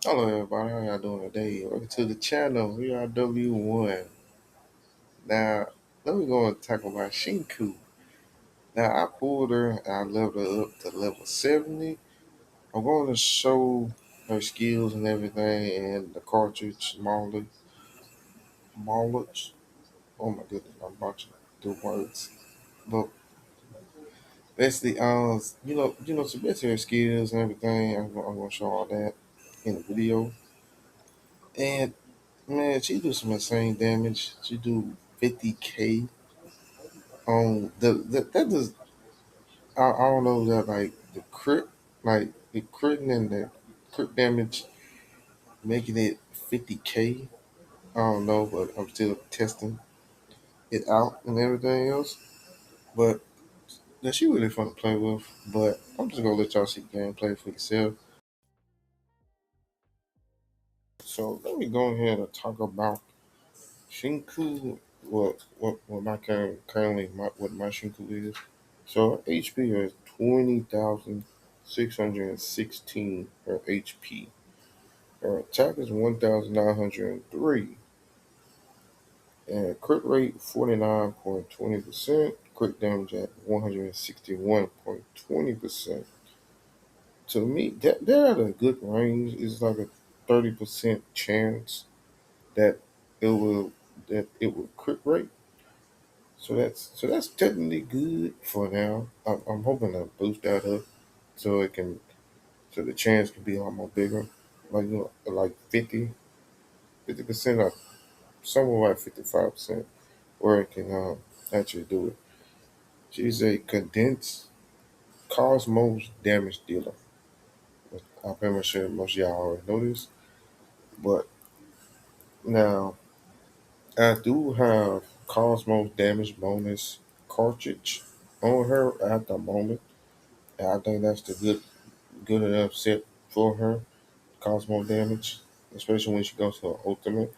Hello everybody, how y'all doing today? Welcome to the channel. We are W1. Now, let me go and talk about Shinku. Now, I pulled her and I leveled her up to level 70. I'm going to show her skills and everything and the cartridge mileage. Oh my goodness, I'm watching the words. But basically, so basically her skills and everything. I'm going to show all that in the video. And man, she do some insane damage. She do 50K on the that does I don't know that like the crit like the critting and the crit damage making it 50K. I don't know, but I'm still testing it out and everything else. But yeah, she really fun to play with. But I'm just gonna let y'all see gameplay for yourself. So let me go ahead and talk about Shinku. What my currently what my Shinku is. So HP is 20,616 her HP. Her attack is 1,903. And crit rate 49.20%. Crit damage at 161.20%. To me, they're at a good range. It's like a 30% chance that it will it will crit rate. So that's technically good for now. I'm hoping to boost that up so it can so the chance can be a lot more bigger, like like 50% or somewhere like 55%, where it can actually do it. She's a condensed cosmos damage dealer. I'm pretty much sure most of y'all already know this, but now I do have cosmos damage bonus cartridge on her at the moment, and I think that's the good enough set for her cosmos damage, especially when she goes to her ultimate.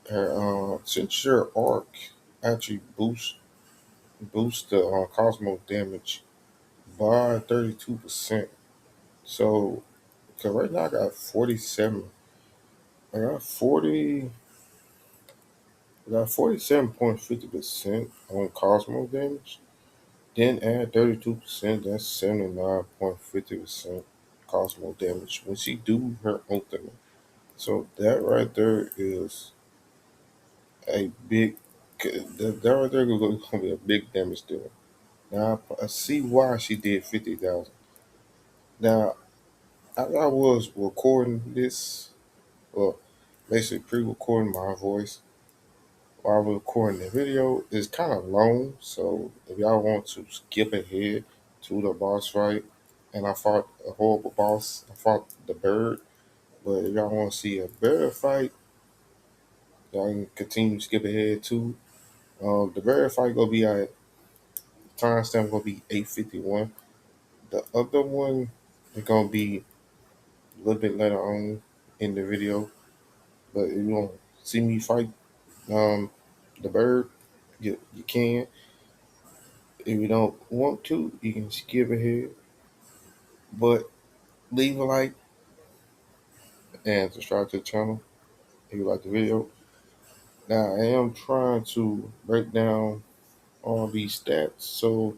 Her signature arc actually boosts the cosmos damage by 32%. So, cause right now I got 47. I got 40. I got 47.50% on cosmos damage. Then add 32%. That's 79.50% cosmos damage when she do her ultimate. So that right there is a big. That right there is going to be a big damage dealer. Now I see why she did 50,000. Now I was recording this, well, basically pre-recording my voice while I was recording the video. It's kind of long, so if y'all want to skip ahead to the boss fight, and I fought a horrible boss. I fought the bird, but if y'all want to see a better fight, y'all can continue to skip ahead too. The bird fight gonna be at timestamp gonna be 8:51. The other one is gonna be a little bit later on in the video. But if you want to see me fight um, the bird, you can. If you don't want to, you can skip ahead. But leave a like and subscribe to the channel if you like the video. Now, I am trying to break down all these stats. So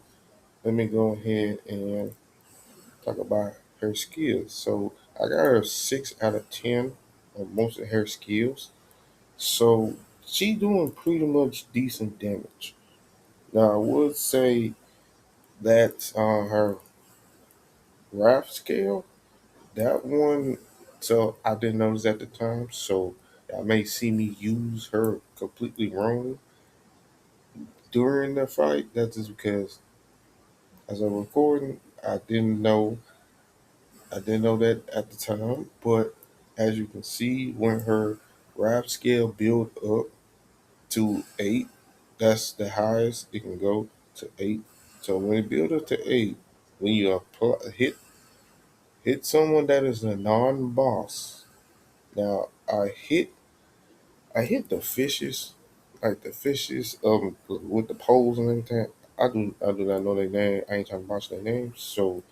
let me go ahead and talk about her skills. So I got her 6 out of 10 on most of her skills. So she doing pretty much decent damage. Now I would say that her wrath scale, that one, so I didn't notice at the time. So I may see me use her completely wrong during the fight. That's just because as I'm recording, I didn't know that at the time. But as you can see, when her wrath scale build up to 8, that's the highest it can go, to 8. So when it build up to 8, when you hit someone that is a non-boss. Now I hit the fishes, like the fishes with the poles and everything. I do not know their name. I ain't trying to watch their names. So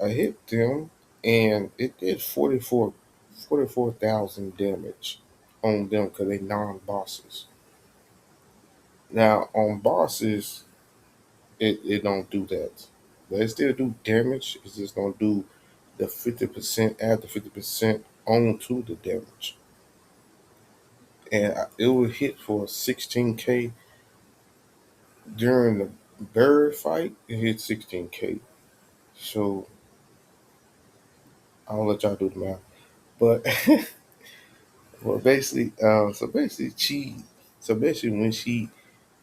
I hit them and it did 44. 44,000 damage on them because they non-bosses. Now on bosses, it don't do that. But it still do damage. It's just gonna do the 50%, add the 50% onto the damage. And it will hit for 16k during the bird fight. It hit 16k. So I'll let y'all do the math. But well, basically, so basically, when she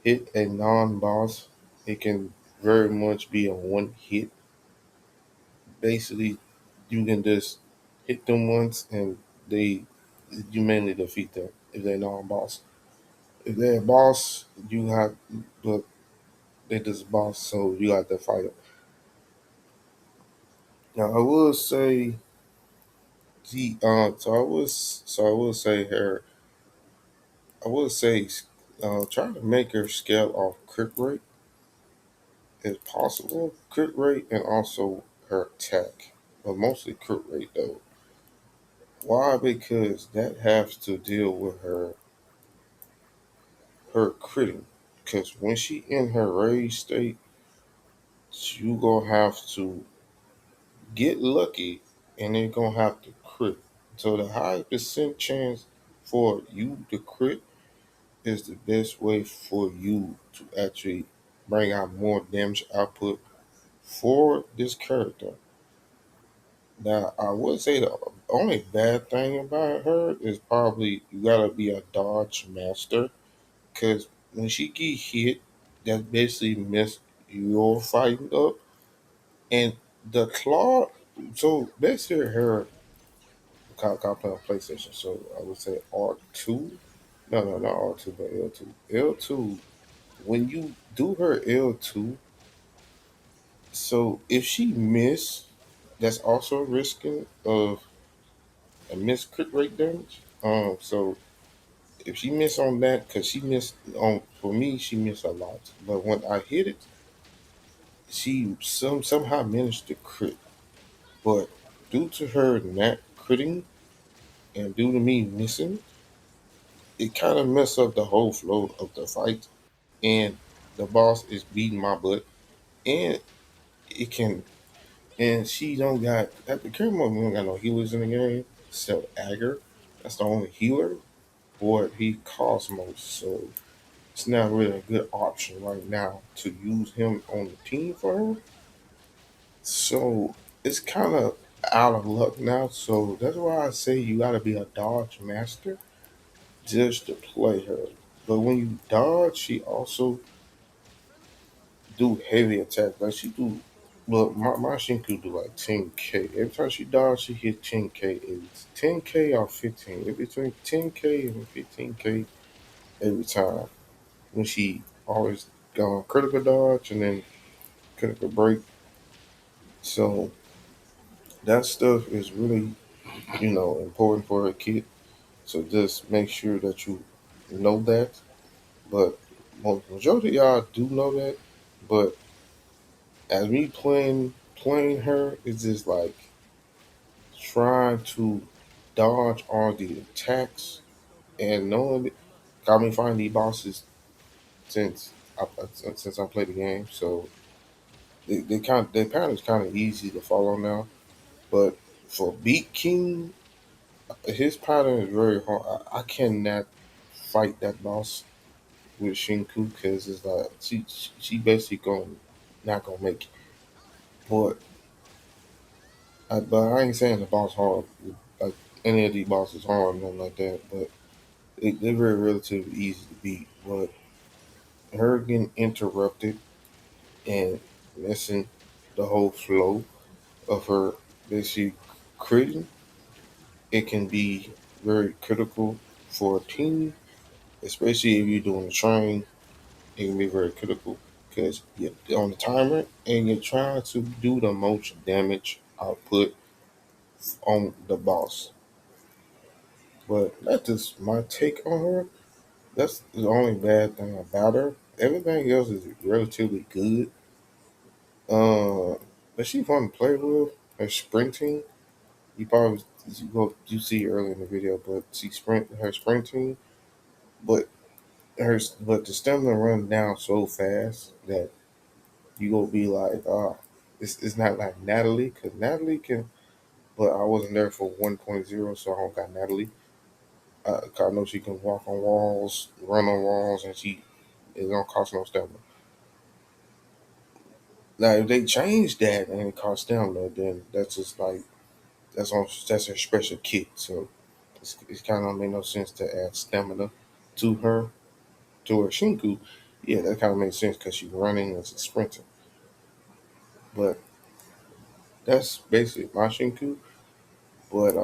hit a non-boss, it can very much be a one hit. Basically, you can just hit them once, and they you mainly defeat them if they're non-boss. If they're a boss, you have but they just boss, so you have to fight them. Now, I will say I will say her. I will say, try to make her scale off crit rate if possible. Crit rate and also her attack, but mostly crit rate though. Why? Because that has to deal with her critting. Because when she in her rage state, you gonna have to get lucky, and then gonna have to crit. So the high percent chance for you to crit is the best way for you to actually bring out more damage output for this character. Now, I would say the only bad thing about her is probably you gotta be a dodge master, because when she get hit, that basically mess your fighting up. And the claw, so basically her, I play on PlayStation, so I would say R2. No, not R2, but L2. L2, when you do her L2, so if she miss, that's also risking of a miss crit rate damage. So if she miss on that, because she missed on for me, she missed a lot. But when I hit it, she somehow managed to crit. But due to her not critting and due to me missing, it kind of messed up the whole flow of the fight. And the boss is beating my butt, and it can. And she don't got at the current moment. We don't got no healers in the game. Except Agger, that's the only healer. Boy, he costs most, so it's not really a good option right now to use him on the team for her. So it's kind of out of luck now. So that's why I say you got to be a dodge master just to play her. But when you dodge, she also do heavy attacks. Like she do, look, my Shinku do like 10k. Every time she dodge, she hit 10k. It's 10k or 15. It's between 10k and 15k every time. When she always go on critical dodge and then critical break. So that stuff is really, important for a kid. So just make sure that you know that. But majority of y'all do know that. But as me playing her, it's just like trying to dodge all the attacks and knowing. Got me find these bosses since since I played the game. So their pattern is kind of easy to follow now. But for Beat King, his pattern is very hard. I cannot fight that boss with Shinku because it's like she basically going not gonna make it. But but I ain't saying the boss hard. Like any of these bosses hard, nothing like that. But they're very relatively easy to beat. But her getting interrupted and messing the whole flow of her basically critting, it can be very critical for a team, especially if you're doing a train. It can be very critical because you're on the timer and you're trying to do the most damage output on the boss. But that's just my take on her. That's the only bad thing about her. Everything else is relatively good. But she fun to play with. Her sprinting. You probably you see earlier in the video, but she her sprinting, but but the stamina runs down so fast that you gonna be like, it's not like Natalie, because Natalie can, but I wasn't there for 1.0, so I don't got Natalie. 'Cause I know she can walk on walls, run on walls, and it don't cost no stamina. Now, if they change that and it costs stamina, then that's just like that's her special kit. So it's kind of don't make no sense to add stamina to her Shinku. Yeah, that kind of makes sense because she's running and she's sprinting. But that's basically my Shinku. But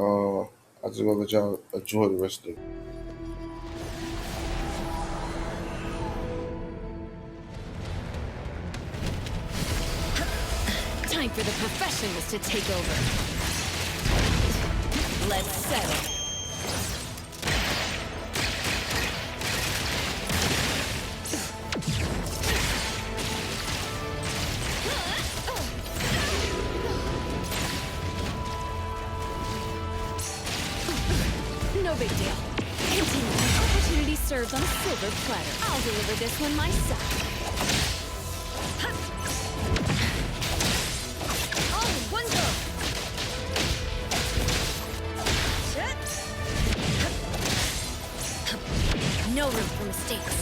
I just gonna let y'all enjoy the rest of it. Time for the professionals to take over. Let's settle. No big deal. Continue. Opportunity served on a silver platter. I'll deliver this one myself. All in one go. No room for mistakes.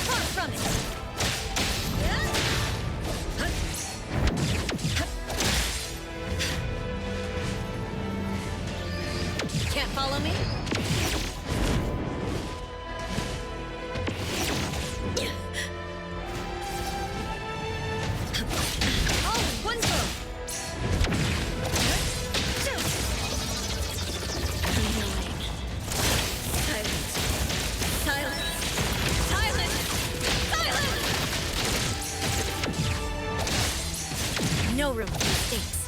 Far from it. Can't follow me? All in one go. Annoying. Silence. Silence. Silence. Silence. No room for mistakes.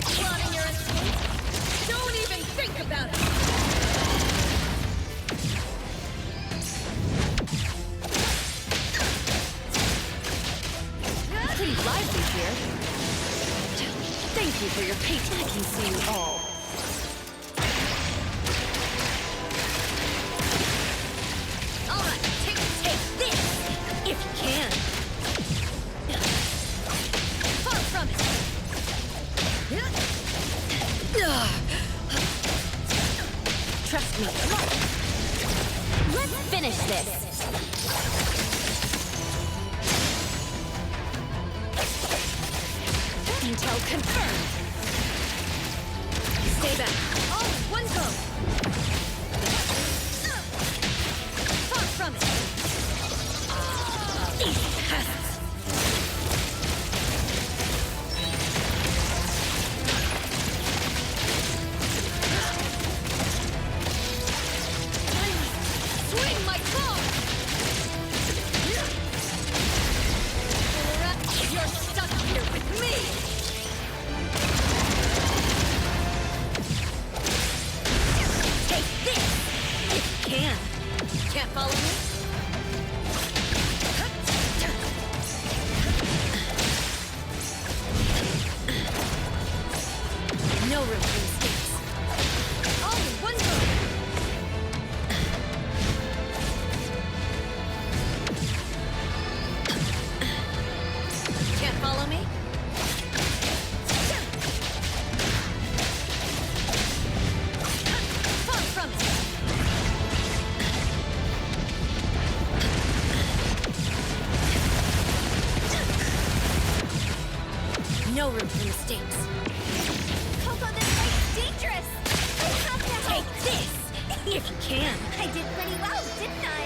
Plotting your escape? Don't even think about it! Pretty lively here. Thank you for your patience. I can see you all. Alright, take this! If you can. Far from it! Trust me. Let's finish this. Intel confirmed. Stay back. All in one go. Far from it. These pests. Swing my claw! You're stuck here with me! Take this! If you can. Can't follow me? No room for mistakes. All in one go! Can't follow me? Far from it! No room for mistakes. Coco, this fight's dangerous! I have to help! Take this! If you can. I did pretty well, didn't I?